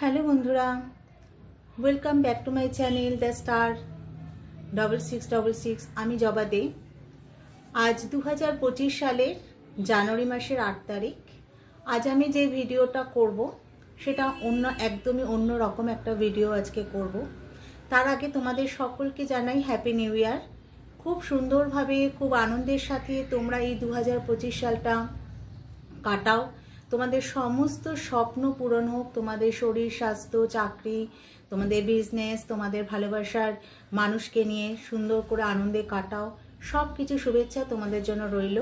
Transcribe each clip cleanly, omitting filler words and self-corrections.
Hello বন্ধুরা, welcome back to my channel the star 6666। আমি জবা দে। আজ 2025 সালের জানুয়ারি মাসের 8 তারিখ। আজ আমি যে ভিডিওটা করব সেটা একদমই অন্য রকম একটা ভিডিও আজকে করব। তার আগে তোমাদের সকলকে জানাই হ্যাপি নিউ ইয়ার। খুব সুন্দরভাবে, খুব আনন্দের সাথে তোমরা এই 2025 সালটা কাটাও। তোমাদের সমস্ত স্বপ্ন পূরণ হোক, তোমাদের শরীর স্বাস্থ্য, চাকরি, তোমাদের বিজনেস, তোমাদের ভালোবাসার মানুষকে নিয়ে সুন্দর করে আনন্দে কাটাও। সব কিছু শুভেচ্ছা তোমাদের জন্য রইল।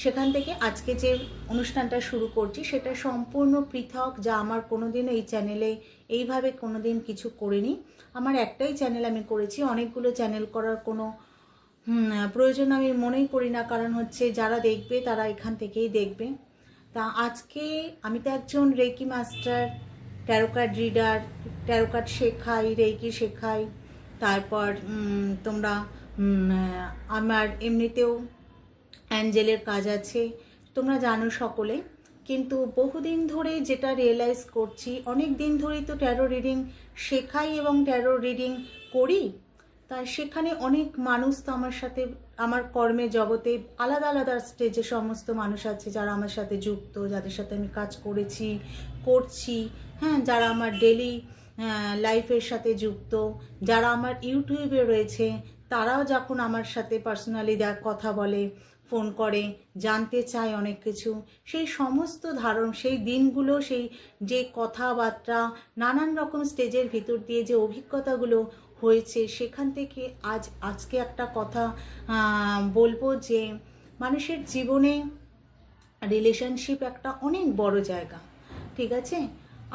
সেখান থেকে আজকে যে অনুষ্ঠানটা শুরু করছি সেটা সম্পূর্ণ পৃথক, যা আমার কোনোদিনও এই চ্যানেলে এইভাবে কোনোদিন কিছু করিনি। আমার একটাই চ্যানেল আমি করেছি, অনেকগুলো চ্যানেল করার কোনো প্রয়োজন আমি মনেই করি না। কারণ হচ্ছে যারা দেখবে তারা এখান থেকেই দেখবে। তা আজকে আমি তো একজন reiki master, tarot card reader, tarot card শেখাই, রেকি শেখাই। তারপর তোমরা আমার এমনিতেও অ্যাঞ্জেলের কাজ আছে, তোমরা জানো সকলে। কিন্তু বহুদিন ধরে যেটা রিয়েলাইজ করছি, অনেক দিন ধরেই তো ট্যারো রিডিং শেখাই এবং ট্যারো রিডিং করি। তাই সেখানে অনেক মানুষ তো আমার সাথে, আমার কর্মের জগতে আলাদা আলাদা স্টেজে সমস্ত মানুষ আছে যারা আমার সাথে যুক্ত, যাদের সাথে আমি কাজ করছি, হ্যাঁ, যারা আমার ডেলি লাইফের সাথে যুক্ত, যারা আমার ইউটিউবে রয়েছে, তারাও যখন আমার সাথে পার্সোনালি কথা বলে, ফোন করে, জানতে চায় অনেক কিছু, সেই সমস্ত সেই দিনগুলো, সেই যে কথাবার্তা, নানান রকম স্টেজের ভিতর দিয়ে যে অভিজ্ঞতাগুলো হয়েছে, সেখান থেকে আজকে একটা কথা বলবো যে মানুষের জীবনে রিলেশনশিপ একটা অনেক বড় জায়গা, ঠিক আছে।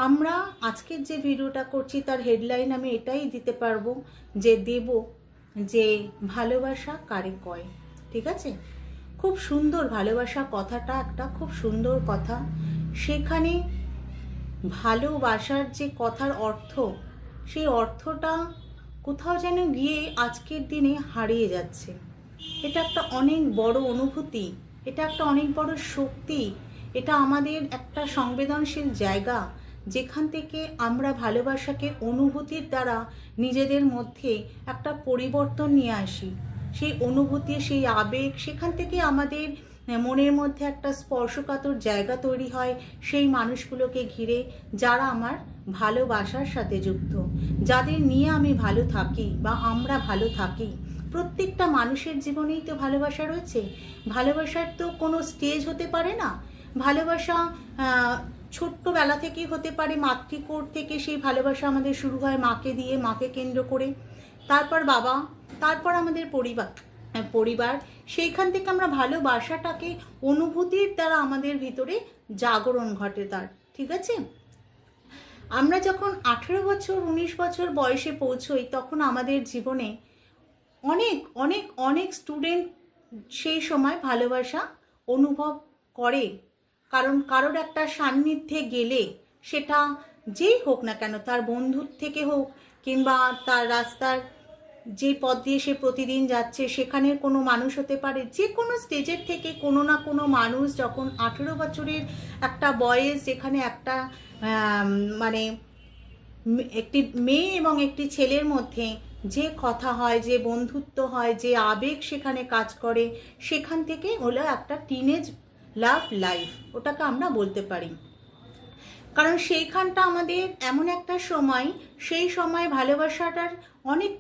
আমরা আজকের যে ভিডিওটা করছি তার হেডলাইন আমি এটাই দিতে পারবো যে ভালোবাসা কারে কয়, ঠিক আছে। খুব সুন্দর ভালোবাসা কথাটা একটা খুব সুন্দর কথা। সেখানে ভালোবাসার যে কথার অর্থ, সেই অর্থটা কোথাও যেন গিয়ে আজকের দিনে হারিয়ে যাচ্ছে। এটা একটা অনেক বড় অনুভূতি, এটা একটা অনেক বড় শক্তি, এটা আমাদের একটা সংবেদনশীল জায়গা যেখান থেকে আমরা ভালোবাসাকে অনুভূতির দ্বারা নিজেদের মধ্যে একটা পরিবর্তন নিয়ে আসি। সেই অনুভূতি, সেই আবেগ, সেখান থেকে আমাদের মনের মধ্যে একটা স্পর্শকাতর জায়গা তৈরি হয় সেই মানুষগুলোকে ঘিরে, যারা আমার ভালোবাসার সাথে যুক্ত, যাদের নিয়ে আমি ভালো থাকি বা আমরা ভালো থাকি। প্রত্যেকটা মানুষের জীবনেই তো ভালোবাসা রয়েছে। ভালোবাসার তো কোনো স্টেজ হতে পারে না। ভালোবাসা ছোট্টবেলা থেকেই হতে পারে, মাতৃকোষ থেকে সেই ভালোবাসা আমাদের শুরু হয় মাকে দিয়ে, মাকে কেন্দ্র করে, তারপর বাবা, তারপর আমাদের পরিবার। সেইখান থেকে আমরা ভালোবাসাটাকে অনুভূতির দ্বারা আমাদের ভিতরে জাগরণ ঘটে তার, ঠিক আছে। আমরা যখন 18 বছর 19 বছর বয়সে পৌঁছই, তখন আমাদের জীবনে অনেক অনেক অনেক স্টুডেন্ট সেই সময় ভালোবাসা অনুভব করে। কারণ কারোর একটা সান্নিধ্যে গেলে, সেটা যেই হোক না কেন, তার বন্ধুর থেকে হোক কিংবা তার রাস্তার যে পথ দিয়ে সে প্রতিদিন যাচ্ছে সেখানের কোনো মানুষ হতে পারে, যে কোনো স্টেজের থেকে কোনো না কোনো মানুষ, যখন 18 বছরের একটা বয়স, যেখানে একটা মানে একটি মেয়ে এবং একটি ছেলের মধ্যে যে কথা হয়, যে বন্ধুত্ব হয়, যে আবেগ সেখানে কাজ করে, সেখান থেকে হলো একটা টিনেজ লাভ লাইফ, ওটাকে আমরা বলতে পারি। কারণ সেইখানটা আমাদের এমন একটা সময়, সেই সময় ভালোবাসাটার অনেক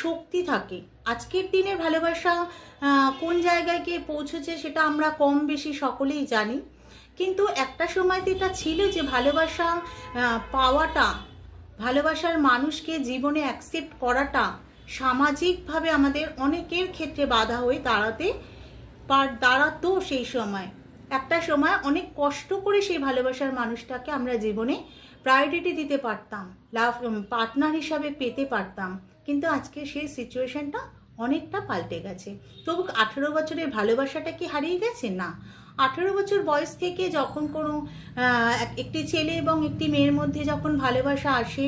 শক্তি থাকে। আজকের দিনের ভালোবাসা কোন জায়গায় গিয়ে পৌঁছেছে সেটা আমরা কম বেশি সকলেই জানি। কিন্তু একটা সময় তো এটা ছিল যে ভালোবাসা পাওয়াটা, ভালোবাসার মানুষকে জীবনে অ্যাকসেপ্ট করাটা সামাজিকভাবে আমাদের অনেকের ক্ষেত্রে বাধা হয়ে দাঁড়াতো। সেই সময় একটা সময় অনেক কষ্ট করে সেই ভালোবাসার মানুষটাকে আমরা জীবনে প্রায়োরিটি দিতে পারতাম, পার্টনার হিসাবে পেতে পারতাম। কিন্তু আজকে সেই সিচুয়েশনটা অনেকটা পাল্টে গেছে। তবু 18 বছরের ভালোবাসাটা কি হারিয়ে গেছে? না। 18 বছর বয়স থেকে যখন কোনো একটি ছেলে এবং একটি মেয়ের মধ্যে যখন ভালোবাসা আসে,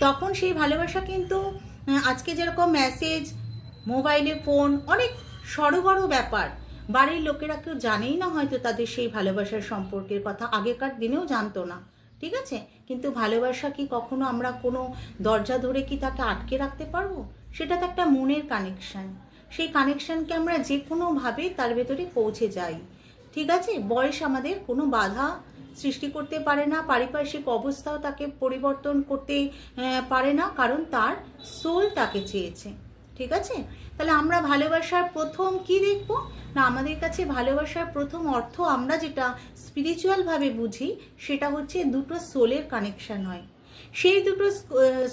তখন সেই ভালোবাসা কিন্তু আজকে যেরকম মেসেজ, মোবাইলে ফোন, অনেক সড়বড় ব্যাপার, বাড়ির লোকেরা কেউ জানেই না হয়তো তাদের সেই ভালোবাসার সম্পর্কের কথা, আগেকার দিনেও জানতো না, ঠিক আছে? কিন্তু ভালোবাসা কি কখনো আমরা কোনো দরজা ধরে কি তাকে আটকে রাখতে পারবো? সেটা তো একটা মনের কানেকশান। সেই কানেকশানকে আমরা যে কোনোভাবে তার ভেতরে পৌঁছে যাই। ঠিক আছে? বয়স আমাদের কোনো বাধা সৃষ্টি করতে পারে না, পারিপার্শ্বিক অবস্থাও তাকে পরিবর্তন করতে পারে না, কারণ তার সোল তাকে চেয়েছে। ঠিক আছে? তাহলে আমরা ভালোবাসার প্রথম কি দেখব না, আমাদের কাছে ভালোবাসার প্রথম অর্থ আমরা যেটা স্পিরিচুয়ালভাবে বুঝি সেটা হচ্ছে দুটো সোলের কানেকশন হয়। সেই দুটো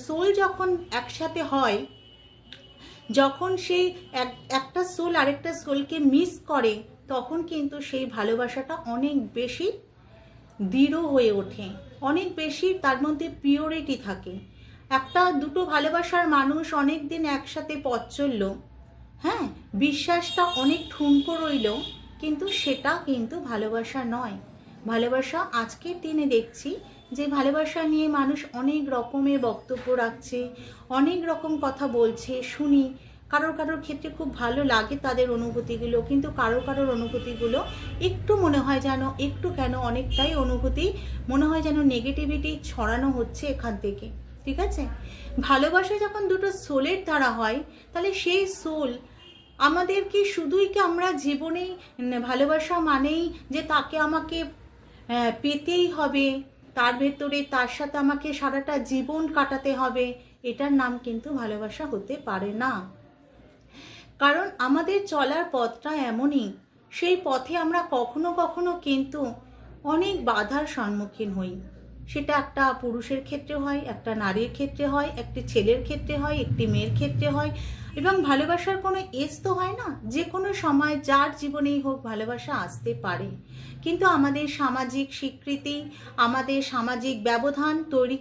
সোল যখন একসাথে হয়, যখন সেই একটা সোল আরেকটা সোলকে মিস করে, তখন কিন্তু সেই ভালোবাসাটা অনেক বেশি দৃঢ় হয়ে ওঠে, অনেক বেশি তার মধ্যে পিওরিটি থাকে। একটা দুটো ভালোবাসার মানুষ অনেক দিন একসাথে পথ চলল, হ্যাঁ, বিশ্বাসটা অনেক ঠুনকো রইল, কিন্তু সেটা কিন্তু ভালোবাসা নয়। ভালোবাসা আজকের দিনে দেখছি যে ভালোবাসা নিয়ে মানুষ অনেক রকমের বক্তব্য রাখছে, অনেক রকম কথা বলছে, শুনি। কারোর কারোর ক্ষেত্রে খুব ভালো লাগে তাদের অনুভূতিগুলো, কিন্তু কারোর অনুভূতিগুলো একটু মনে হয় যেন, একটু কেন অনেকটাই অনুভূতি মনে হয় যেন নেগেটিভিটি ছড়ানো হচ্ছে এখান থেকে। ঠিক আছে? ভালোবাসা যখন দুটো সোলের দ্বারা হয়, তাহলে সেই সোল আমাদেরকে শুধুই কি আমরা জীবনে ভালোবাসা মানেই যে তাকে আমাকে পেতেই হবে, তার ভেতরে তার সাথে আমাকে সারাটা জীবন কাটাতে হবে, এটার নাম কিন্তু ভালোবাসা হতে পারে না। কারণ আমাদের চলার পথটা এমনই, সেই পথে আমরা কখনো কখনো কিন্তু অনেক বাধার সম্মুখীন হই। সেটা একটা পুরুষের ক্ষেত্রে হয়, একটা নারীর ক্ষেত্রে হয়, একটি ছেলের ক্ষেত্রে হয়, একটি মেয়ের ক্ষেত্রে হয়। এবং ভালোবাসার কোনো এজ তো হয় না, যে কোনো সময় যার জীবনেই হোক ভালোবাসা আসতে পারে। কিন্তু আমাদের সামাজিক স্বীকৃতি, আমাদের সামাজিক ব্যবধান তৈরি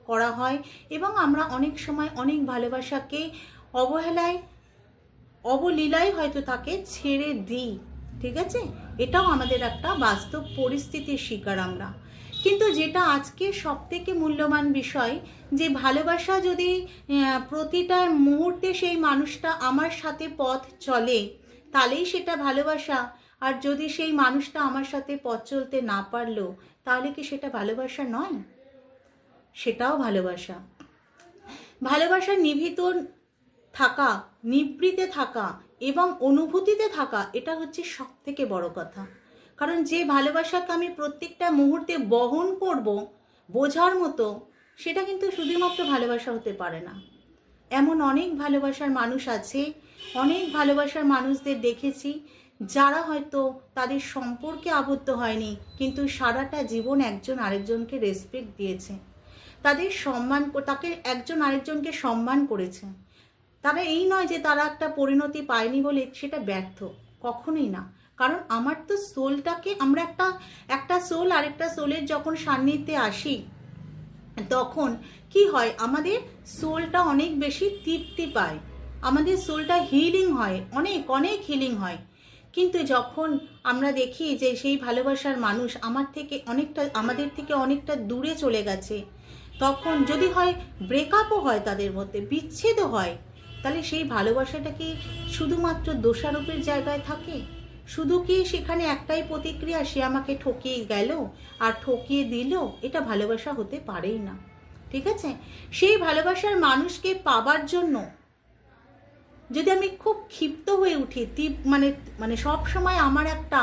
করা হয়, এবং আমরা অনেক সময় অনেক ভালোবাসাকে অবলীলায় হয়তো তাকে ছেড়ে দিই। ঠিক আছে? এটাও আমাদের একটা বাস্তব পরিস্থিতির শিকার আমরা। কিন্তু যেটা আজকে সবথেকে মূল্যবান বিষয়, যে ভালোবাসা যদি প্রতিটা মুহূর্তে সেই মানুষটা আমার সাথে পথ চলে, তাহলেই সেটা ভালোবাসা। আর যদি সেই মানুষটা আমার সাথে পথ চলতে না পারলো, তাহলে কি সেটা ভালোবাসা নয়? সেটাও ভালোবাসা। ভালোবাসা নিভৃত থাকা, নিবৃতে থাকা এবং অনুভূতিতে থাকা, এটা হচ্ছে সব থেকে বড় কথা। কারণ যে ভালোবাসাকে আমি প্রত্যেকটা মুহূর্তে বহন করব বোঝার মতো, সেটা কিন্তু শুধুমাত্র ভালোবাসা হতে পারে না। এমন অনেক ভালোবাসার মানুষ আছে, অনেক ভালোবাসার মানুষদের দেখেছি যারা হয়তো তাদের সম্পর্কে আবদ্ধ হয়নি, কিন্তু সারাটা জীবন একজন আরেকজনকে রেসপেক্ট দিয়েছে, তাদের সম্মান, তাকে একজন আরেকজনকে সম্মান করেছে। তারা এই নয় যে তারা একটা পরিণতি পায়নি বলে সেটা ব্যর্থ, কখনোই না। কারণ আমার তো সোলটাকে, আমরা একটা সোল আরেকটা সোলের যখন সান্নিধ্যে আসি, তখন কি হয়, আমাদের সোলটা অনেক বেশি তৃপ্তি পায়, আমাদের সোলটা হিলিং হয়, অনেক অনেক হিলিং হয়। কিন্তু যখন আমরা দেখি যে সেই ভালোবাসার মানুষ আমাদের থেকে অনেকটা দূরে চলে গেছে, তখন যদি হয় ব্রেকআপও হয়, তাদের মধ্যে বিচ্ছেদও হয়, তাহলে সেই ভালোবাসাটা কি শুধুমাত্র দোষারোপের জায়গায় থাকে? শুধু কি সেখানে একটাই প্রতিক্রিয়া, সে আমাকে ঠকিয়ে গেল আর ঠকিয়ে দিল? এটা ভালোবাসা হতে পারেই না। ঠিক আছে? সেই ভালোবাসার মানুষকে পাবার জন্য যদি আমি খুব ক্ষিপ্ত হয়ে উঠি, মানে সব সময় আমার একটা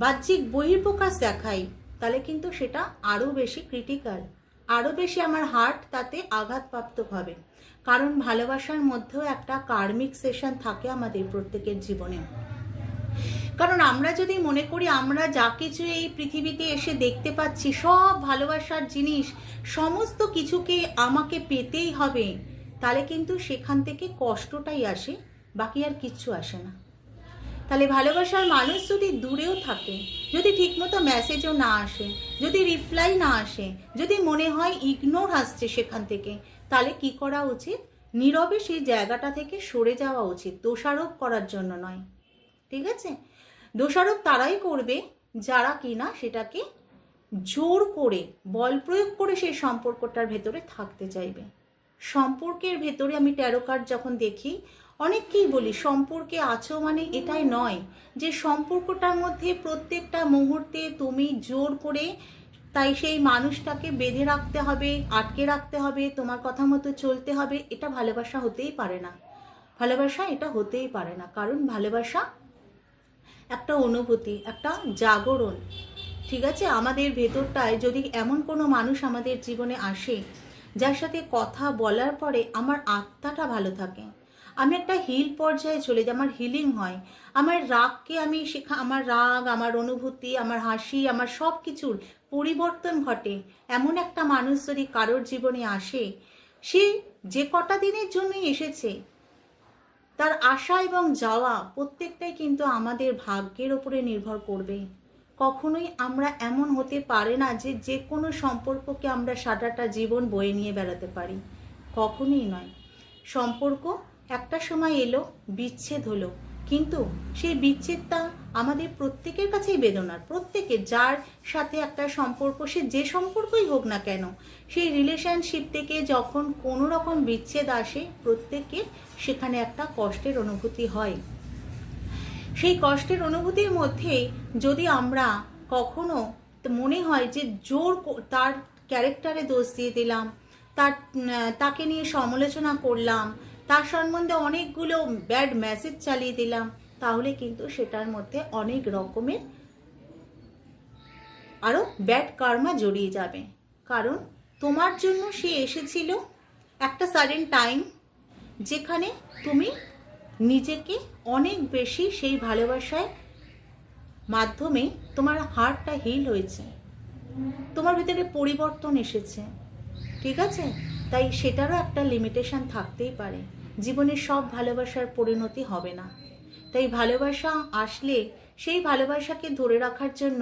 বাহ্যিক বহির্প্রকাশ দেখাই, তাহলে কিন্তু সেটা আরও বেশি ক্রিটিক্যাল, আরও বেশি আমার হার্ট তাতে আঘাতপ্রাপ্ত হবে। কারণ ভালোবাসার মধ্যেও একটা কার্মিক সেশন থাকে আমাদের প্রত্যেকের জীবনে। কারণ আমরা যদি মনে করি আমরা যা কিছু এই পৃথিবীতে এসে দেখতে পাচ্ছি, সব ভালোবাসার জিনিস, সমস্ত কিছুকে আমাকে পেতেই হবে, তাহলে কিন্তু সেখান থেকে কষ্টটাই আসে, বাকি আর কিচ্ছু আসে না। তাহলে ভালোবাসার মানুষ যদি দূরেও থাকে, যদি ঠিকমতো মেসেজও না আসে, যদি রিপ্লাই না আসে, যদি মনে হয় ইগনোর আসছে সেখান থেকে, তাহলে কি করা উচিত? নীরবে সেই জায়গাটা থেকে সরে যাওয়া উচিত, দোষারোপ করার জন্য নয়। ঠিক আছে? দোষারোপ তারাই করবে যারা কিনা সেটাকে জোর করে, বল প্রয়োগ করে সেই সম্পর্কটার ভেতরে থাকতে চাইবে। সম্পর্কের ভেতরে আমি ট্যারো কার্ড যখন দেখি, অনেককেই বলি সম্পর্কে আছো মানে এটাই নয় যে সম্পর্কটার মধ্যে প্রত্যেকটা মুহূর্তে তুমি জোর করে তাই সেই মানুষটাকে বেঁধে রাখতে হবে, আটকে রাখতে হবে, তোমার কথা মতো চলতে হবে, এটা ভালোবাসা হতেই পারে না। ভালোবাসা এটা হতেই পারে না, কারণ ভালোবাসা একটা অনুভূতি, একটা জাগরণ। ঠিক আছে, আমাদের ভেতরটায় যদি এমন কোনো মানুষ আমাদের জীবনে আসে যার সাথে কথা বলার পরে আমার আত্মাটা ভালো থাকে, আমি একটা হিল পর্যায়ে চলে যাই, আমার হিলিং হয়, আমার রাগকে আমি আমার রাগ, আমার অনুভূতি, আমার হাসি, আমার সব কিছুর পরিবর্তন ঘটে। এমন একটা মানুষ যদি কারোর জীবনে আসে, সে যে কটা দিনের জন্যই এসেছে, তার আসা এবং যাওয়া প্রত্যেকটাই কিন্তু আমাদের ভাগ্যের ওপরে নির্ভর করবে। কখনোই আমরা এমন হতে পারে না যে যে কোনো সম্পর্ককে আমরা সারাটা জীবন বয়ে নিয়ে বেড়াতে পারি, কখনোই নয়। সম্পর্ক একটা সময় এলো, বিচ্ছেদ হলো, কিন্তু সেই বিচ্ছেদটা আমাদের প্রত্যেকের কাছেই বেদনার। প্রত্যেকের, যার সাথে একটা সম্পর্ক, সে যে সম্পর্কই হোক না কেন, সেই রিলেশনশিপ থেকে যখন কোনো রকম বিচ্ছেদ আসে, প্রত্যেকের সেখানে একটা কষ্টের অনুভূতি হয়। সেই কষ্টের অনুভূতির মধ্যে যদি আমরা কখনো মনে হয় যে তার ক্যারেক্টারে দোষ দিয়ে দিলাম, তাকে নিয়ে সমালোচনা করলাম, তার সম্বন্ধে অনেকগুলো ব্যাড মেসেজ চালিয়ে দিলাম, তাহলে কিন্তু সেটার মধ্যে অনেক রকমের আরও ব্যাড কার্মা জড়িয়ে যাবে। কারণ তোমার জন্য সে এসেছিল একটা সাডেন টাইম, যেখানে তুমি নিজেকে অনেক বেশি সেই ভালোবাসায় মাধ্যমে তোমার হার্টটা হিল হয়েছে, তোমার ভিতরে পরিবর্তন এসেছে। ঠিক আছে, তাই সেটারও একটা লিমিটেশন থাকতেই পারে। জীবনের সব ভালোবাসার পরিণতি হবে না। তাই ভালোবাসা আসলে সেই ভালোবাসাকে ধরে রাখার জন্য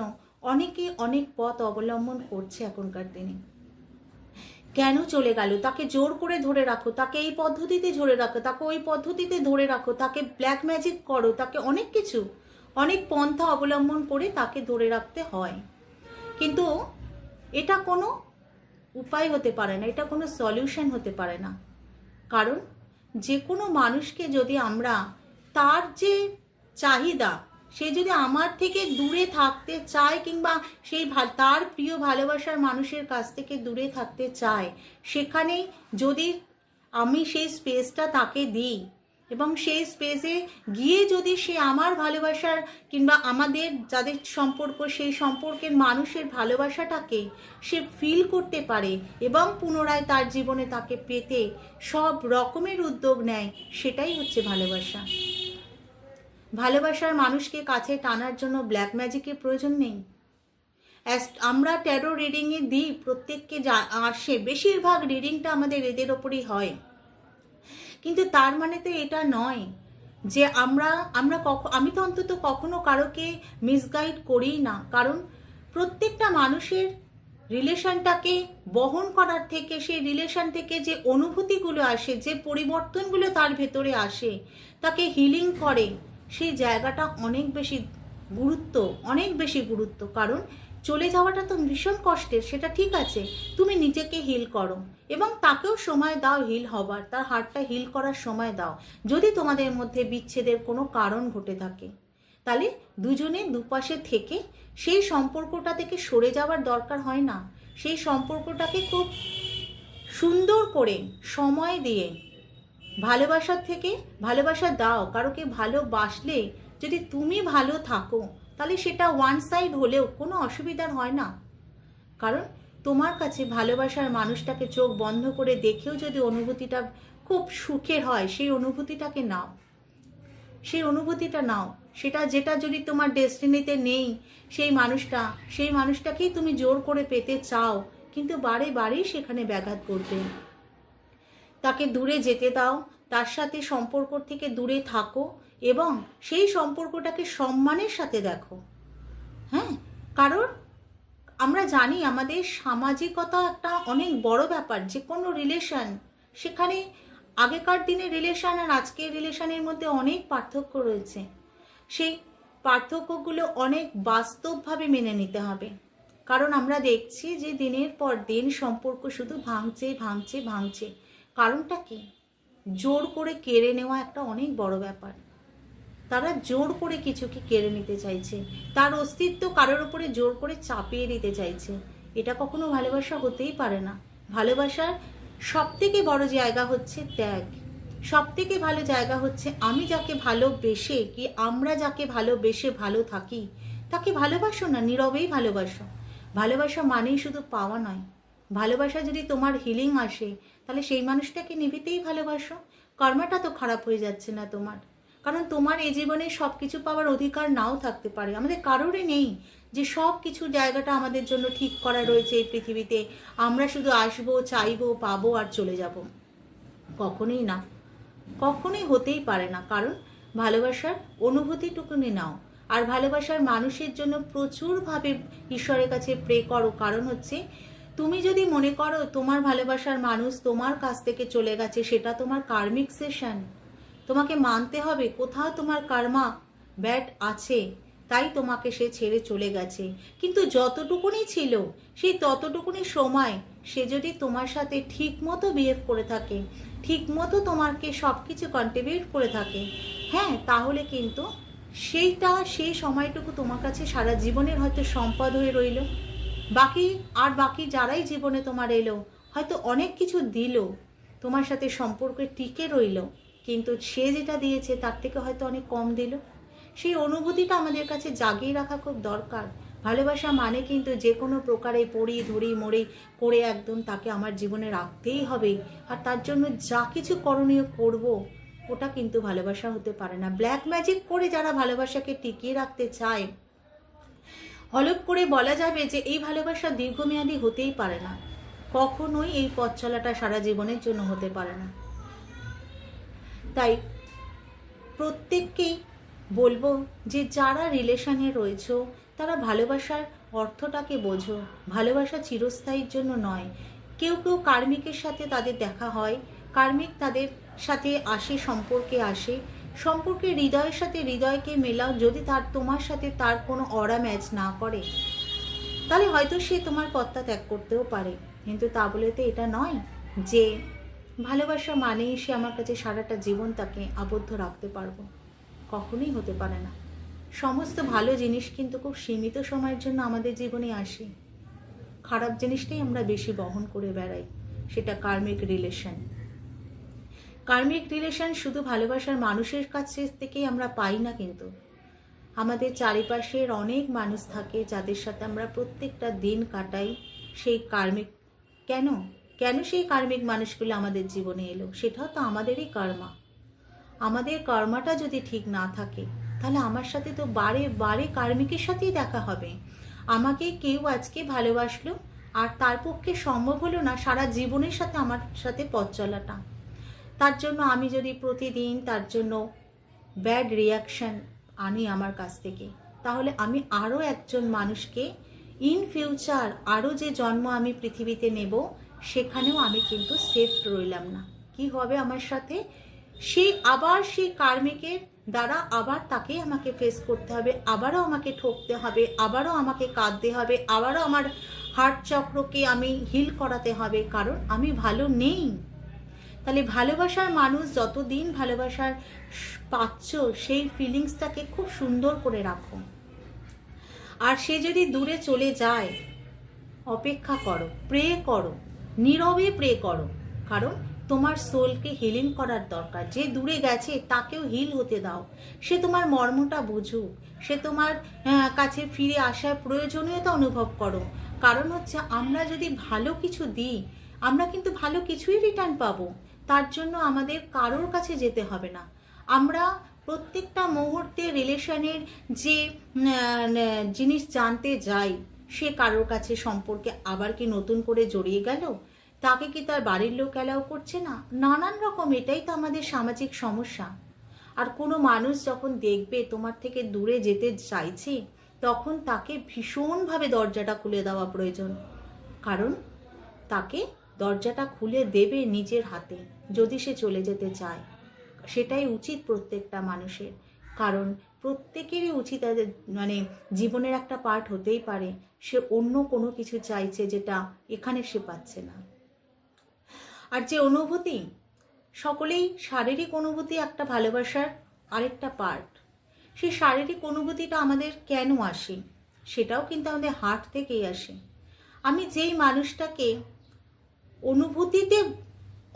অনেকে অনেক পথ অবলম্বন করছে এখনকার দিনে। কেন চলে গেল, তাকে জোর করে ধরে রাখো, তাকে এই পদ্ধতিতে ধরে রাখো, তাকে ওই পদ্ধতিতে ধরে রাখো, তাকে ব্ল্যাক ম্যাজিক করো, তাকে অনেক কিছু, অনেক পন্থা অবলম্বন করে তাকে ধরে রাখতে হয়। কিন্তু এটা কোনো উপায় হতে পারে না, এটা কোনো সলিউশন হতে পারে না। কারণ যে কোনো মানুষকে যদি আমরা তার যে চাহিদা, সে যদি আমার থেকে দূরে থাকতে চায়, কিংবা সেই তার প্রিয় ভালোবাসার মানুষের কাছ থেকে দূরে থাকতে চায়, সেখানেই যদি আমি সেই স্পেসটা তাকে দিই, এবং সেই স্পেসে গিয়ে যদি সে আমার ভালোবাসার কিংবা আমাদের যাদের সম্পর্ক, সেই সম্পর্কের মানুষের ভালোবাসাটাকে সে ফিল করতে পারে এবং পুনরায় তার জীবনে তাকে পেতে সব রকমের উদ্যোগ নেয়, সেটাই হচ্ছে ভালোবাসা। ভালোবাসার মানুষকে কাছে টানার জন্য ব্ল্যাক ম্যাজিকের প্রয়োজন নেই। আমরা ট্যারো রিডিংয়ে দিই, প্রত্যেককে আসে, বেশিরভাগ রিডিংটা আমাদের এদের ওপরই হয়, কিন্তু তার মানে তো এটা নয় যে আমি তো অন্তত কখনো কারোকে মিসগাইড করিই না। কারণ প্রত্যেকটা মানুষের রিলেশনটাকে বহন করার থেকে, সেই রিলেশন থেকে যে অনুভূতিগুলো আসে, যে পরিবর্তনগুলো তার ভেতরে আসে, তাকে হিলিং করে, সেই জায়গাটা অনেক বেশি গুরুত্ব। কারণ চলে যাওয়াটা তো ভীষণ কষ্টের, সেটা ঠিক আছে, তুমি নিজেকে হিল করো এবং তাকেও সময় দাও হিল হবার, তার হার্টটা হিল করার সময় দাও। যদি তোমাদের মধ্যে বিচ্ছেদের কোনো কারণ ঘটে থাকে, তাহলে দুজনে দুপাশে থেকে সেই সম্পর্কটা থেকে সরে যাওয়ার দরকার হয় না। সেই সম্পর্কটাকে খুব সুন্দর করে সময় দিয়ে ভালোবাসা দাও। কারোকে ভালোবাসলে যদি তুমি ভালো থাকো, তাহলে সেটা ওয়ান সাইড হলেও কোনো অসুবিধার হয় না। কারণ তোমার কাছে ভালোবাসার মানুষটাকে চোখ বন্ধ করে দেখেও যদি অনুভূতিটা খুব সুখের হয়, সেই অনুভূতিটা নাও। যেটা যদি তোমার ডেস্টিনিতে নেই, সেই মানুষটাকেই তুমি জোর করে পেতে চাও, কিন্তু বারেই সেখানে ব্যাঘাত করবে। তাকে দূরে যেতে দাও, তার সাথে সম্পর্ক থেকে দূরে থাকো এবং সেই সম্পর্কটাকে সম্মানের সাথে দেখো। হ্যাঁ, কারণ আমরা জানি আমাদের সামাজিকতা একটা অনেক বড় ব্যাপার। যে কোনো রিলেশন, সেখানে আগেকার দিনের রিলেশন আর আজকের রিলেশনের মধ্যে অনেক পার্থক্য রয়েছে। সেই পার্থক্যগুলো অনেক বাস্তবভাবে মেনে নিতে হবে। কারণ আমরা দেখছি যে দিনের পর দিন সম্পর্ক শুধু ভাঙছে। কারণটা কি? জোর করে কেড়ে নেওয়া একটা অনেক বড় ব্যাপার। তারা জোর করে কিছুকে কেড়ে নিতে চাইছে, তার অস্তিত্ব কারোর উপরে জোর করে চাপিয়ে দিতে চাইছে, এটা কখনো ভালোবাসা হতেই পারে না। ভালোবাসার সব থেকে বড় জায়গা হচ্ছে ত্যাগ। সব থেকে ভালো জায়গা হচ্ছে আমি যাকে ভালোবেসে কি আমরা যাকে ভালোবেসে ভালো থাকি তাকে ভালোবাসো না, নীরবেই ভালোবাসো। ভালোবাসা মানেই শুধু পাওয়া নয়। ভালোবাসা যদি তোমার হিলিং আসে তাহলে সেই মানুষটাকে নিভিতেই ভালোবাসো। কর্মটা তো খারাপ হয়ে যাচ্ছে না তোমার, কারণ তোমার এই জীবনে সব কিছু পাওয়ার অধিকার নাও থাকতে পারে। আমাদের কারোরই নেই যে সব কিছু জায়গাটা আমাদের জন্য ঠিক করা রয়েছে এই পৃথিবীতে, আমরা শুধু আসবো, চাইবো, পাবো আর চলে যাব। কখনোই না, কখনোই হতেই পারে না। কারণ ভালোবাসার অনুভূতিটুকুনি নাও, আর ভালোবাসার মানুষের জন্য প্রচুরভাবে ঈশ্বরের কাছে প্রে করো। কারণ হচ্ছে তুমি যদি মনে করো তোমার ভালোবাসার মানুষ তোমার কাছ থেকে চলে গেছে, সেটা তোমার কার্মিক সেশন। তোমাকে মানতে হবে কোথাও তোমার কর্মা ব্যাড আছে, তাই তোমাকে সে ছেড়ে চলে গেছে। কিন্তু যতটুকুনি ছিল সেই ততটুকুনি সময় সে যদি তোমার সাথে ঠিক মতো বিহেভ করে থাকে, ঠিক মতো তোমাকে সব কিছু কন্ট্রিবিউট করে থাকে, হ্যাঁ, তাহলে কিন্তু সেই সময়টুকু তোমার কাছে সারা জীবনের হয়তো সম্পদ হয়ে রইল। বাকি যারাই জীবনে তোমার এলো হয়তো অনেক কিছু দিল, তোমার সাথে সম্পর্কে টিকে রইল, কিন্তু সে যেটা দিয়েছে তার থেকে হয়তো অনেক কম দিল। সেই অনুভূতিটা আমাদের কাছে জাগিয়ে রাখা খুব দরকার। ভালোবাসা মানে কিন্তু যে কোনো প্রকারে পড়ি ধরি মরি করে একদম তাকে আমার জীবনে রাখতেই হবে, আর তার জন্য যা কিছু করণীয় করব ওটা কিন্তু ভালোবাসা হতে পারে না। ব্ল্যাক ম্যাজিক করে যারা ভালোবাসাকে টিকিয়ে রাখতে চায়, হলপ করে বলা যাবে যে এই ভালোবাসা দীর্ঘমেয়াদী হতেই পারে না। কখনোই এই পথ চলাটা সারা জীবনের জন্য হতে পারে না। তাই প্রত্যেককেই বলবো যে যারা রিলেশনে রয়েছো তারা ভালোবাসার অর্থটাকে বোঝো। ভালোবাসা চিরস্থায়ীর জন্য নয়। কেউ কেউ কার্মিকের সাথে তাদের দেখা হয়, কার্মিক তাদের সাথে আসে, সম্পর্কে হৃদয়ের সাথে হৃদয়কে মেলাও। যদি তোমার সাথে তার কোনো অরা ম্যাচ না করে তাহলে হয়তো সে তোমার পথটা ত্যাগ করতেও পারে, কিন্তু তা বলে তো এটা নয় যে ভালোবাসা মানেই সে আমার কাছে সারাটা জীবন তাকে আবদ্ধ রাখতে পারবো। কখনোই হতে পারে না। সমস্ত ভালো জিনিস কিন্তু খুব সীমিত সময়ের জন্য আমাদের জীবনে আসে, খারাপ জিনিসটাই আমরা বেশি বহন করে বেড়াই, সেটা কার্মিক রিলেশন। কার্মিক রিলেশন শুধু ভালোবাসার মানুষের কাছে থেকেই আমরা পাই না, কিন্তু আমাদের চারিপাশের অনেক মানুষ থাকে যাদের সাথে আমরা প্রত্যেকটা দিন কাটাই। সেই কার্মিক কেন সেই কার্মিক মানুষগুলো আমাদের জীবনে এলো, সেটাও তো আমাদেরই কর্মা। আমাদের কর্মাটা যদি ঠিক না থাকে তাহলে আমার সাথে তো বারে বারে কার্মিকের সাথেই দেখা হবে। আমাকে কেউ আজকে ভালোবাসলো আর তার পক্ষে সম্ভব হলো না সারা জীবনের সাথে আমার সাথে পথ চলাটা, তার জন্য আমি যদি প্রতিদিন তার জন্য ব্যাড রিয়াকশান আনি আমার কাছ থেকে, তাহলে আমি আরও একজন মানুষকে ইন ফিউচার আরও যে জন্ম আমি পৃথিবীতে নেব সেখানেও আমি কিন্তু সেফ রইলাম না। কি হবে আমার সাথে? সেই কার্মিকের দ্বারা আবার তাকেই আমাকে ফেস করতে হবে, আবারও আমাকে ঠকতে হবে, আবারও আমাকে কাঁদতে হবে, আবারও আমার হার্ট চক্রকে আমি হিল করাতে হবে, কারণ আমি ভালো নেই। তাহলে ভালোবাসার মানুষ যতদিন ভালোবাসার পাচ্ছ সেই ফিলিংসটাকে খুব সুন্দর করে রাখো। আর সে যদি দূরে চলে যায়, অপেক্ষা করো, প্রে করো, নীরবে প্রে করো, কারণ তোমার সোলকে হিলিং করার দরকার। যে দূরে গেছে তাকেও হিল হতে দাও, সে তোমার মর্মটা বুঝুক, সে তোমার কাছে ফিরে আসার প্রয়োজনীয়তা অনুভব করো। কারণ হচ্ছে আমরা যদি ভালো কিছু দিই আমরা কিন্তু ভালো কিছুই রিটার্ন পাবো। তার জন্য আমাদের কারোর কাছে যেতে হবে না। আমরা প্রত্যেকটা মুহূর্তে রিলেশনের যে জিনিস জানতে যাই, সে কারোর কাছে সম্পর্কে আবার কি নতুন করে জড়িয়ে গেল, তাকে কি তার বাড়ির লোক অ্যালাউ করছে না, নানান রকম। এটাই তো আমাদের সামাজিক সমস্যা। আর কোনো মানুষ যখন দেখবে তোমার থেকে দূরে যেতে চাইছে তখন তাকে ভীষণভাবে দরজাটা খুলে দেওয়া প্রয়োজন, কারণ তাকে দরজাটা খুলে দেবে নিজের হাতে যদি সে চলে যেতে চায়। সেটাই উচিত প্রত্যেকটা মানুষের, কারণ প্রত্যেকেরই উচিত জীবনের একটা পার্ট হতেই পারে সে অন্য কোনো কিছু চাইছে যেটা এখানে সে পাচ্ছে না। আর যে অনুভূতি, সকলেই শারীরিক অনুভূতি একটা ভালোবাসার আরেকটা পার্ট। সেই শারীরিক অনুভূতিটা আমাদের কেন আসে সেটাও কিন্তু আমাদের হার্ট থেকেই আসে। আমি যেই মানুষটাকে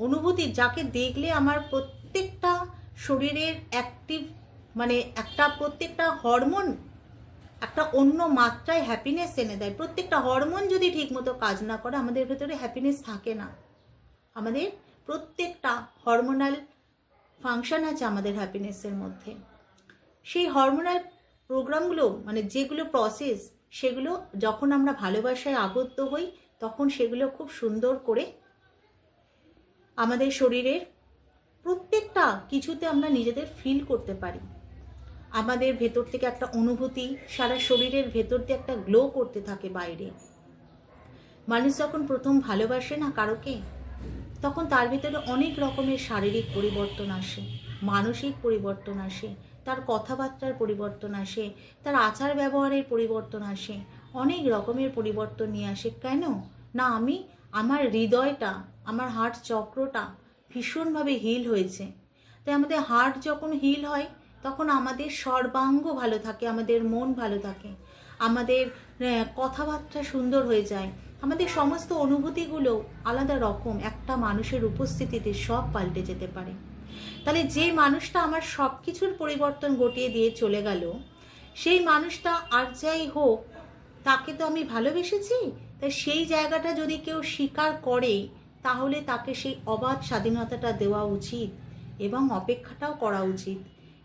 অনুভূতি যাকে দেখলে আমার প্রত্যেকটা শরীরের অ্যাক্টিভ, মানে একটা প্রত্যেকটা হরমোন একটা অন্য মাত্রায় হ্যাপিনেস এনে দেয়। প্রত্যেকটা হরমোন যদি ঠিকমতো কাজ না করে আমাদের ভেতরে হ্যাপিনেস থাকে না। আমাদের প্রত্যেকটা হরমোনাল ফাংশন আছে আমাদের হ্যাপিনেসের মধ্যে। সেই হরমোনাল প্রোগ্রামগুলো, মানে যেগুলো প্রসেস, সেগুলো যখন আমরা ভালোবাসায় আবদ্ধ হই তখন সেগুলো খুব সুন্দর করে আমাদের শরীরের প্রত্যেকটা কিছুতে আমরা নিজেদের ফিল করতে পারি। আমাদের ভেতর থেকে একটা অনুভূতি সারা শরীরের ভেতর দিয়ে একটা গ্লো করতে থাকে বাইরে। মানুষ যখন প্রথম ভালোবাসে না কারোকে, তখন তার ভিতরে অনেক রকমের শারীরিক পরিবর্তন আসে, মানসিক পরিবর্তন আসে, তার কথাবার্তার পরিবর্তন আসে, তার আচার ব্যবহারের পরিবর্তন আসে, অনেক রকমের পরিবর্তন নিয়ে আসে। কেন না, আমার হৃদয়টা, আমার হার্ট চক্রটা ভীষণভাবে হিল হয়েছে। তাই আমাদের হার্ট যখন হিল হয় তখন আমাদের সর্বাঙ্গ ভালো থাকে, আমাদের মন ভালো থাকে, আমাদের কথাবার্তা সুন্দর হয়ে যায়, আমাদের সমস্ত অনুভূতিগুলো আলাদা রকম একটা মানুষের উপস্থিতিতে সব পাল্টে যেতে পারে। তাহলে যে মানুষটা আমার সব কিছুর পরিবর্তন ঘটিয়ে দিয়ে চলে গেল, সেই মানুষটা আর যাই হোক তাকে তো আমি ভালোবেসেছি। তাই সেই জায়গাটা যদি কেউ স্বীকার করে তাহলে তাকে সেই অবাধ স্বাধীনতাটা দেওয়া উচিত এবং অপেক্ষাটাও করা উচিত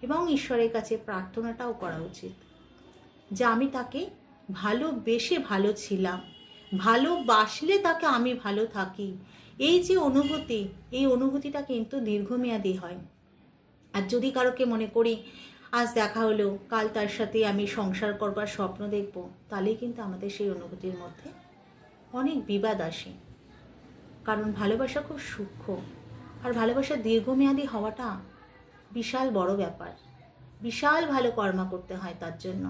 এবং ঈশ্বরের কাছে প্রার্থনাটাও করা উচিত যে আমি তাকে ভালোবেসে ভালো ছিলাম, ভালোবাসলে তাকে আমি ভালো থাকি। এই যে অনুভূতি, এই অনুভূতিটা কিন্তু দীর্ঘমেয়াদী হয়। আর যদি কারোকে মনে করি আজ দেখা হলো, কাল তার সাথে আমি সংসার করবার স্বপ্ন দেখব, তাহলেই কিন্তু আমাদের সেই অনুভূতির মধ্যে অনেক বিবাদ আসে। কারণ ভালোবাসা খুব সূক্ষ্ম, আর ভালোবাসা দীর্ঘমেয়াদী হওয়াটা বিশাল বড় ব্যাপার। বিশাল ভালো কর্ম করতে হয় তার জন্য।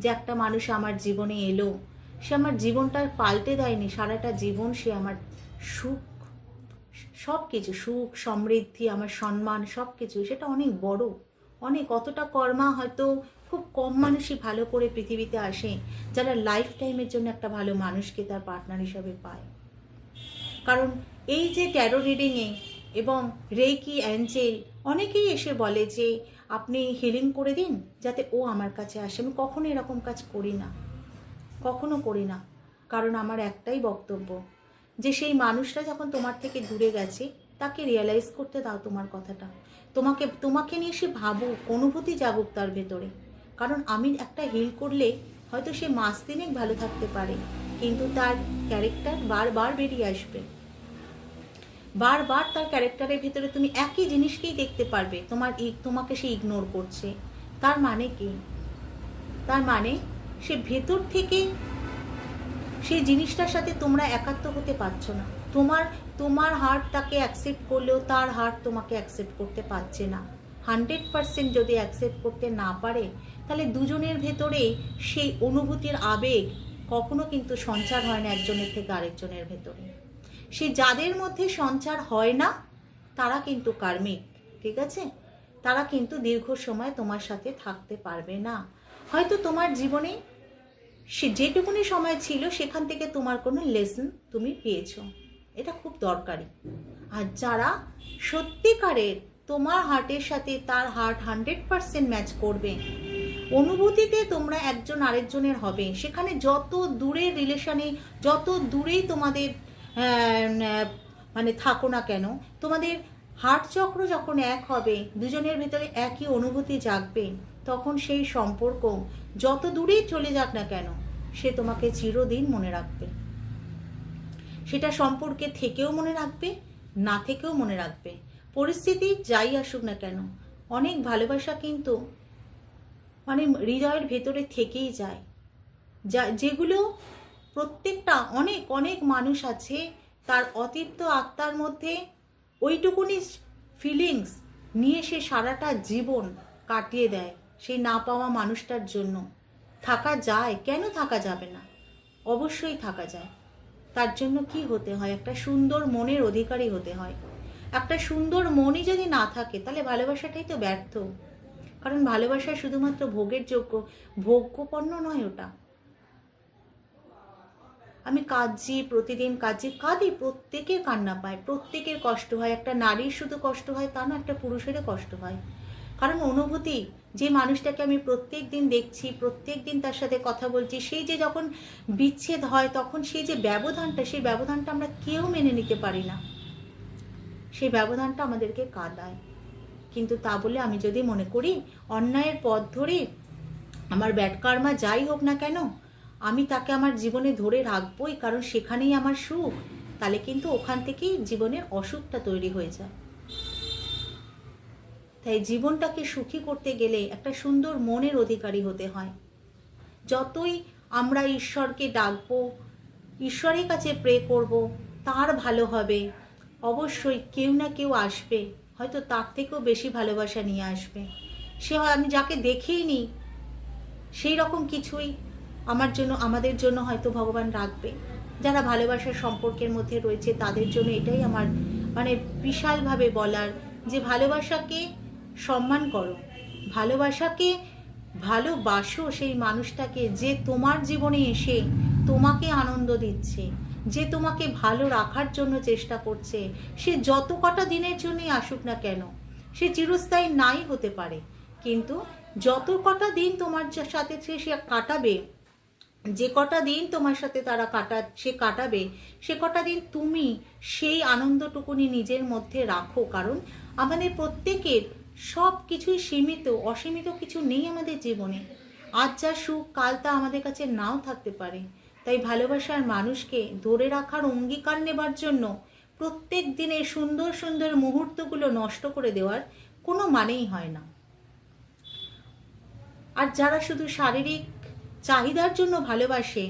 যে একটা মানুষ আমার জীবনে এলো, সে আমার জীবনটা পাল্টে দেয়নি, সারাটা জীবন সে আমার সুখ, সব কিছু, সুখ সমৃদ্ধি, আমার সম্মান, সব কিছু, সেটা অনেক বড়। অনেক অতটা কর্মা হয়তো খুব কম মানুষই ভালো করে পৃথিবীতে আসে যারা লাইফ টাইমের জন্য একটা ভালো মানুষকে তার পার্টনার হিসাবে পায়। কারণ এই যে ট্যারো রিডিংয়ে এবং রেকি অ্যাঞ্জেল অনেকেই এসে বলে যে আপনি হিলিং করে দিন যাতে ও আমার কাছে আসে। আমি কখনো এরকম কাজ করি না, কখনো করি না। কারণ আমার একটাই বক্তব্য যে সেই মানুষটা যখন তোমার থেকে দূরে গেছে তাকে রিয়েলাইজ করতে দাও তোমার কথাটা, তোমাকে নিয়ে সে ভাবুক, অনুভূতি জাগুক তার ভেতরে। কারণ আমি একটা হিল করলে হয়তো সে মাস দিনেক ভালো থাকতে পারে, কিন্তু তার ক্যারেক্টার বারবার বেরিয়ে আসবে। বারবার তার ক্যারেক্টারের ভিতরে তুমি একই জিনিসকেই দেখতে পারবে, তোমাকে সে ইগনোর করছে। তার মানে কি? তার মানে সে ভেতর থেকে সেই জিনিসটার সাথে তোমরা একাত্ম হতে পারছো না। তোমার হার্ট তাকে অ্যাকসেপ্ট করলেও তার হার্ট তোমাকে অ্যাকসেপ্ট করতে পারছে না। 100% যদি অ্যাকসেপ্ট করতে না পারে তাহলে দুজনের ভেতরে সেই অনুভূতির আবেগ কখনো কিন্তু সঞ্চার হয় না একজনের থেকে আরেকজনের ভেতরে। সে যাদের মধ্যে সঞ্চার হয় না তারা কিন্তু কার্মিক, ঠিক আছে? তারা কিন্তু দীর্ঘ সময় তোমার সাথে থাকতে পারবে না। হয়তো তোমার জীবনে সে যেটুকুনি সময় ছিল সেখান থেকে তোমার কোনো লেসন তুমি পেয়েছো, এটা খুব দরকারি। আর যারা সত্যিকারের তোমার হার্টের সাথে তার হার্ট 100% ম্যাচ করবে, অনুভূতিতে তোমরা একজন আরেকজনের হবে, সেখানে যত দূরের রিলেশনে, যত দূরেই তোমাদের মানে থাকো না কেন, তোমাদের হার্ট চক্র যখন এক হবে, দুজনের ভেতরে একই অনুভূতি জাগবে, তখন সেই সম্পর্ক যত দূরেই চলে যাক না কেন সে তোমাকে চিরদিন মনে রাখবে। সেটা সম্পর্কে থেকেও মনে রাখবে, না থেকেও মনে রাখবে। পরিস্থিতি যাই আসুক না কেন, অনেক ভালোবাসা কিন্তু মানে হৃদয়ের ভেতরে থেকেই যায়, যেগুলো প্রত্যেকটা অনেক অনেক মানুষ আছে তার অতৃপ্ত আত্মার মধ্যে ওইটুকুনি ফিলিংস নিয়ে সে সারাটা জীবন কাটিয়ে দেয় সেই না পাওয়া মানুষটার জন্য। থাকা যায়, কেন থাকা যাবে না? অবশ্যই থাকা যায়। তার জন্য কি হতে হয়? একটা সুন্দর মনের অধিকারী হতে হয়। একটা সুন্দর মনই যদি না থাকে তাহলে ভালোবাসাটাই তো ব্যর্থ। কারণ ভালোবাসা শুধুমাত্র ভোগের যোগ্য, ভোগ্যপণ্য নয় ওটা। আমি কাঁদছি, প্রতিদিন কাঁদি, প্রত্যেকের কান্না পায়, প্রত্যেকের কষ্ট হয়। একটা নারীর শুধু কষ্ট হয় তা না, একটা পুরুষেরও কষ্ট হয়। কারণ অনুভূতি, যে মানুষটাকে আমি প্রত্যেক দিন দেখছি, প্রত্যেক দিন তার সাথে কথা বলছি, সেই যে যখন বিচ্ছেদ হয় তখন সেই যে ব্যবধানটা, সেই ব্যবধানটা আমরা কেউ মেনে নিতে পারি না। সেই ব্যবধানটা আমাদেরকে কাঁদায়। কিন্তু তা বলে আমি যদি মনে করি অন্যায়ের পথ ধরে আমার ব্যাড কার্মা যাই হোক না কেন আমি তাকে আমার জীবনে ধরে রাখবই, কারণ সেখানেই আমার সুখ, তাহলে কিন্তু ওখান থেকেই জীবনের অসুখটা তৈরি হয়ে যায়। তাই জীবনটাকে সুখী করতে গেলে একটা সুন্দর মনের অধিকারী হতে হয়। যতই আমরা ঈশ্বরকে ডাকবো, ঈশ্বরের কাছে প্রে করব, তার ভালো হবে, অবশ্যই কেউ না কেউ আসবে, হয়তো তার থেকেও বেশি ভালোবাসা নিয়ে আসবে। সে আমি যাকে দেখেই নি সেই রকম কিছুই আমাদের জন্য হয়তো ভগবান রাখবে। যারা ভালোবাসার সম্পর্কের মধ্যে রয়েছে তাদের জন্য এটাই আমার বিশালভাবে বলার, যে ভালোবাসাকে সম্মান করো, ভালোবাসাকে ভালোবাসো সেই মানুষটাকে যে তোমার জীবনে এসে তোমাকে আনন্দ দিচ্ছে, যে তোমাকে ভালো রাখার জন্য চেষ্টা করছে। সে যত কটা দিনের জন্যই আসুক না কেন, সে চিরস্থায়ী নাই হতে পারে, কিন্তু যত কটা দিন তোমার সাথে সে কাটাবে, যে কটা দিন তোমার সাথে তারা কাটাবে, সে কটা দিন তুমি সেই আনন্দটুকুনি নিজের মধ্যে রাখো। কারণ আমাদের প্রত্যেকের সব কিছুই সীমিত, অসীমিত কিছু নেই আমাদের জীবনে। আজ যা সুখ কাল তা আমাদের কাছে নাও থাকতে পারে। তাই ভালোবাসার মানুষকে ধরে রাখার অঙ্গীকার নেবার জন্য প্রত্যেক দিনের সুন্দর সুন্দর মুহূর্তগুলো নষ্ট করে দেওয়ার কোনো মানেই হয় না। আর যারা শুধু শারীরিক চাহিদার জন্য ভালোবাসে,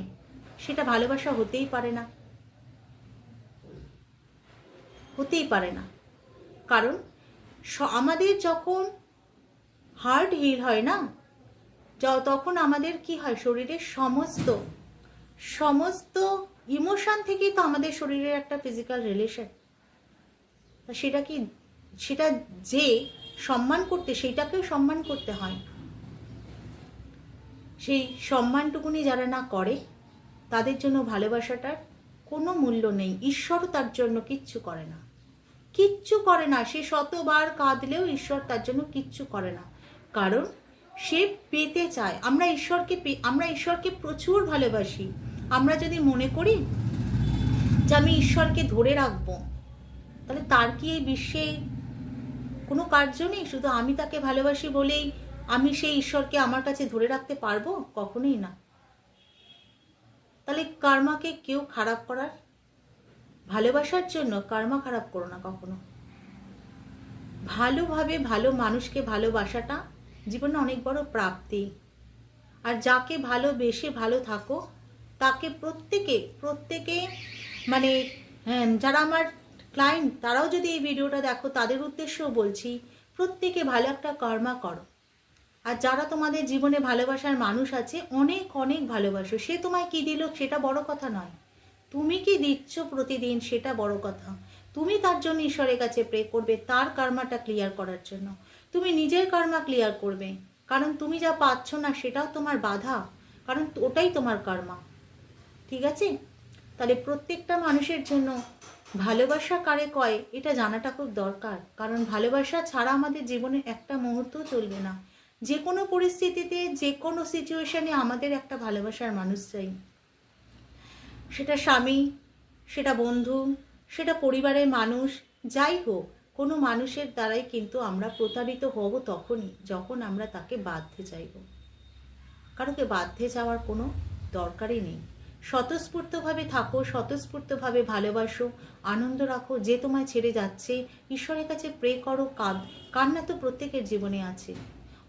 সেটা ভালোবাসা হতেই পারে না, হতেই পারে না। কারণ আমাদের যখন হার্ট হিল হয় না, তখন আমাদের কি হয়, শরীরের সমস্ত ইমোশন থেকেই তো আমাদের শরীরের একটা ফিজিক্যাল রিলেশন। সেটা যে সম্মান করতে, সেইটাকেও সম্মান করতে হয়। সেই সম্মানটুকুনি যারা না করে তাদের জন্য ভালোবাসাটার কোনো মূল্য নেই। ঈশ্বরও তার জন্য কিচ্ছু করে না, কিচ্ছু করে না। সে শতবার কাঁদলেও ঈশ্বর তার জন্য কিচ্ছু করে না, কারণ সে পেতে চায়। আমরা ঈশ্বরকে প্রচুর ভালোবাসি। আমরা যদি মনে করি যে আমি ঈশ্বরকে ধরে রাখবো, তাহলে তার কি এই বিশ্বে কোনো কার্য নেই? শুধু আমি তাকে ভালোবাসি বলেই আমি সেই ঈশ্বরকে আমার কাছে ধরে রাখতে পারবো? কখনোই না। তাহলে কর্মাকে কেউ খারাপ করার, ভালোবাসার জন্য কর্মা খারাপ করো না কখনো। ভালোভাবে ভালো মানুষকে ভালোবাসাটা জীবনে অনেক বড় প্রাপ্তি। আর যাকে ভালোবেসে ভালো থাকো তাকে প্রত্যেকে যারা আমার ক্লায়েন্ট তারাও যদি এই ভিডিওটা দেখো, তাদের উদ্দেশ্যেও বলছি, প্রত্যেকে ভালো একটা কর্মা করো। আর যারা তোমাদের জীবনে ভালোবাসার মানুষ আছে, অনেক অনেক ভালোবাসো। সে তোমায় কি দিল সেটা বড় কথা নয়, তুমি কি দিচ্ছ প্রতিদিন সেটা বড় কথা। তুমি তার জন্য ঈশ্বরের কাছে প্রে করবে তার কর্মাটা ক্লিয়ার করার জন্য। তুমি নিজের কর্মা ক্লিয়ার করবে, কারণ তুমি যা পাচ্ছ না সেটাও তোমার বাধা, কারণ ওটাই তোমার কর্মা। ঠিক আছে? তাহলে প্রত্যেকটা মানুষের জন্য ভালোবাসা কারে কয় এটা জানাটা খুব দরকার, কারণ ভালোবাসা ছাড়া আমাদের জীবনে একটা মুহূর্তও চলবে না। যে কোনো পরিস্থিতিতে, যে কোনো সিচুয়েশনে আমাদের একটা ভালোবাসার মানুষ চাই। সেটা স্বামী, সেটা বন্ধু, সেটা পরিবারের মানুষ, যাই হোক, কোনো মানুষের দ্বারাই কিন্তু আমরা প্রতারিত হব তখনই যখন আমরা তাকে বাঁধতে চাইব। কারোকে বাঁধতে যাওয়ার কোনো দরকারই নেই। স্বতঃস্ফূর্তভাবে থাকো, স্বতঃস্ফূর্তভাবে ভালোবাসো, আনন্দ রাখো। যে তোমায় ছেড়ে যাচ্ছে ঈশ্বরের কাছে প্রে করো, কান্না তো প্রত্যেকের জীবনে আছে।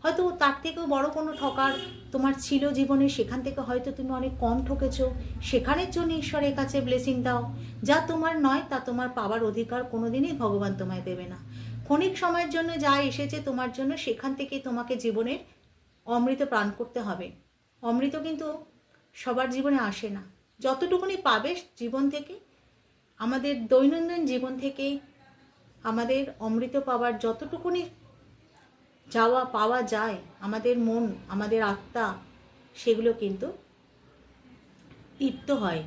হয়তো তার থেকেও বড় কোনো ঠকার তোমার ছিল জীবনে, সেখান থেকে হয়তো তুমি অনেক কম ঠকেছো, সেখানের জন্য ঈশ্বরের কাছে ব্লেসিং দাও। যা তোমার নয় তা তোমার পাওয়ার অধিকার কোনোদিনই ভগবান তোমায় দেবে না। ক্ষণিক সময়ের জন্য যা এসেছে তোমার জন্য, সেখান থেকে তোমাকে জীবনের অমৃত পান করতে হবে। অমৃত কিন্তু সবার জীবনে আসে না। যতটুকুনি পাবে জীবন থেকে, আমাদের দৈনন্দিন জীবন থেকে আমাদের অমৃত পাওয়ার যতটুকুনি পাওয়া যায়, আমাদের মন, আমাদের আত্মা, সেগুলো কিন্তু তৃপ্ত হয়।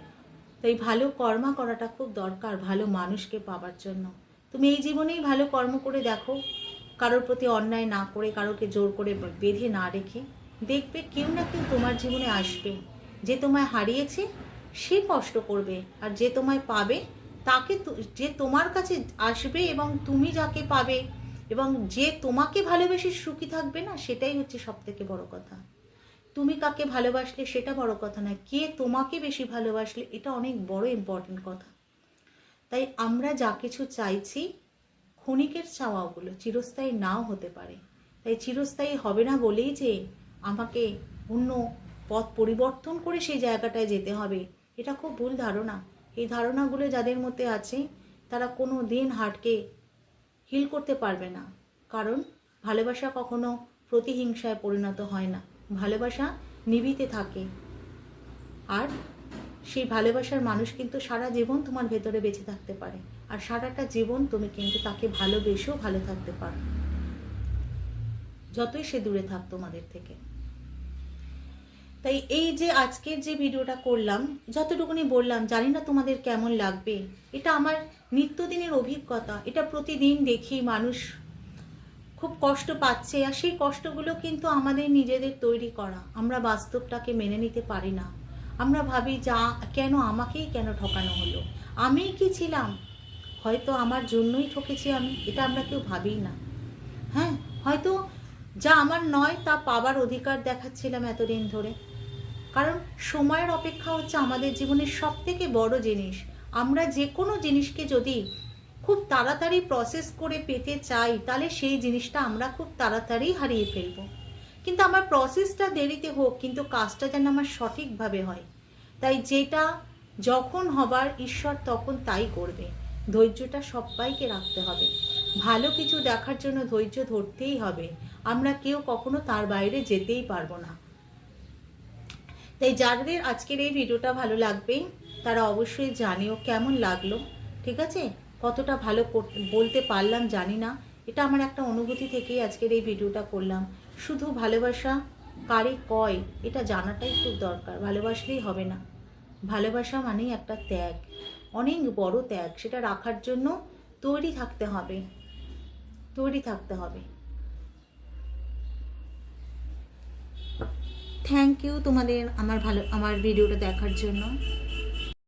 তাই ভালো কর্ম করাটা খুব দরকার ভালো মানুষকে পাওয়ার জন্য। তুমি এই জীবনেই ভালো কর্ম করে দেখো, কারোর প্রতি অন্যায় না করে, কারোকে জোর করে বেঁধে না রেখে, দেখবে কেউ না কেউ তোমার জীবনে আসবে। যে তোমায় হারিয়েছে সে কষ্ট করবে, আর যে তোমায় পাবে তাকে, যে তোমার কাছে আসবে এবং তুমি যাকে পাবে এবং যে তোমাকে ভালোবেসে সুখী থাকবে না, সেটাই হচ্ছে সব থেকে বড় কথা। তুমি কাকে ভালোবাসলে সেটা বড় কথা না, কে তোমাকে বেশি ভালোবাসলে এটা অনেক বড় ইম্পর্টেন্ট কথা। তাই আমরা যা কিছু চাইছি, ক্ষণিকের চাওয়াগুলো চিরস্থায়ী নাও হতে পারে। তাই চিরস্থায়ী হবে না বলেই যে আমাকে অন্য পথ পরিবর্তন করে সেই জায়গাটায় যেতে হবে, এটা খুব ভুল ধারণা। এই ধারণাগুলো যাদের মধ্যে আছে তারা কোনো দিন হার্টকে হিল করতে পারবে না। কারণ ভালোবাসা কখনো প্রতিহিংসায় পরিণত হয় না, ভালোবাসা নিবিতে থাকে। আর সেই ভালোবাসার মানুষ কিন্তু সারা জীবন তোমার ভেতরে বেঁচে থাকতে পারে, আর সারাটা জীবন তুমি কিন্তু তাকে ভালোবেসেও ভালো থাকতে পারো, যতই সে দূরে থাক তোমাদের থেকে। তাই এই যে আজকের যে ভিডিওটা করলাম, যতটুকুনি বললাম, জানি না তোমাদের কেমন লাগবে। এটা আমার নিত্যদিনের অভিজ্ঞতা, এটা প্রতিদিন দেখি মানুষ খুব কষ্ট পাচ্ছে, আর সেই কষ্টগুলো কিন্তু আমাদের নিজেদের তৈরি করা। আমরা বাস্তবটাকে মেনে নিতে পারি না, আমরা ভাবি যা কেন আমাকেই কেন ঠকানো হলো, আমিই কি ছিলাম, হয়তো আমার জন্যই ঠকেছি আমি, এটা আমরা কেউ ভাবিই না। হ্যাঁ, হয়তো যা আমার নয় তা পাবার অধিকার দেখাচ্ছিলাম এতদিন ধরে। কারণ সময়ের অপেক্ষা হচ্ছে আমাদের জীবনের সব থেকে বড় জিনিস। আমরা যে কোনো জিনিসকে যদি খুব তাড়াতাড়ি প্রসেস করে পেতে চাই, তাহলে সেই জিনিসটা আমরা খুব তাড়াতাড়ি হারিয়ে ফেলব। কিন্তু আমার প্রসেসটা দেরিতে হোক, কিন্তু কাজটা যেন আমার সঠিকভাবে হয়। তাই যেটা যখন হবার ঈশ্বর তখন তাই করবে। ধৈর্যটা সবাইকে রাখতে হবে, ভালো কিছু দেখার জন্য ধৈর্য ধরতেই হবে। আমরা কেউ কখনো তার বাইরে যেতেই পারবো না। তাই যাদের আজকের এই ভিডিওটা ভালো লাগবে তারা অবশ্যই জানিও কেমন লাগলো, ঠিক আছে? কতটা ভালো বলতে পারলাম জানি না, এটা আমার একটা অনুভূতি থেকেই আজকের এই ভিডিওটা করলাম। শুধু ভালোবাসা কারে কয় এটা জানাটাই খুব দরকার, ভালোবাসলেই হবে না। ভালোবাসা মানেই একটা ত্যাগ, অনেক বড় ত্যাগ, সেটা রাখার জন্য তৈরি থাকতে হবে, তৈরি থাকতে হবে। থ্যাংক ইউ তোমাদের আমার ভিডিওটা দেখার জন্য।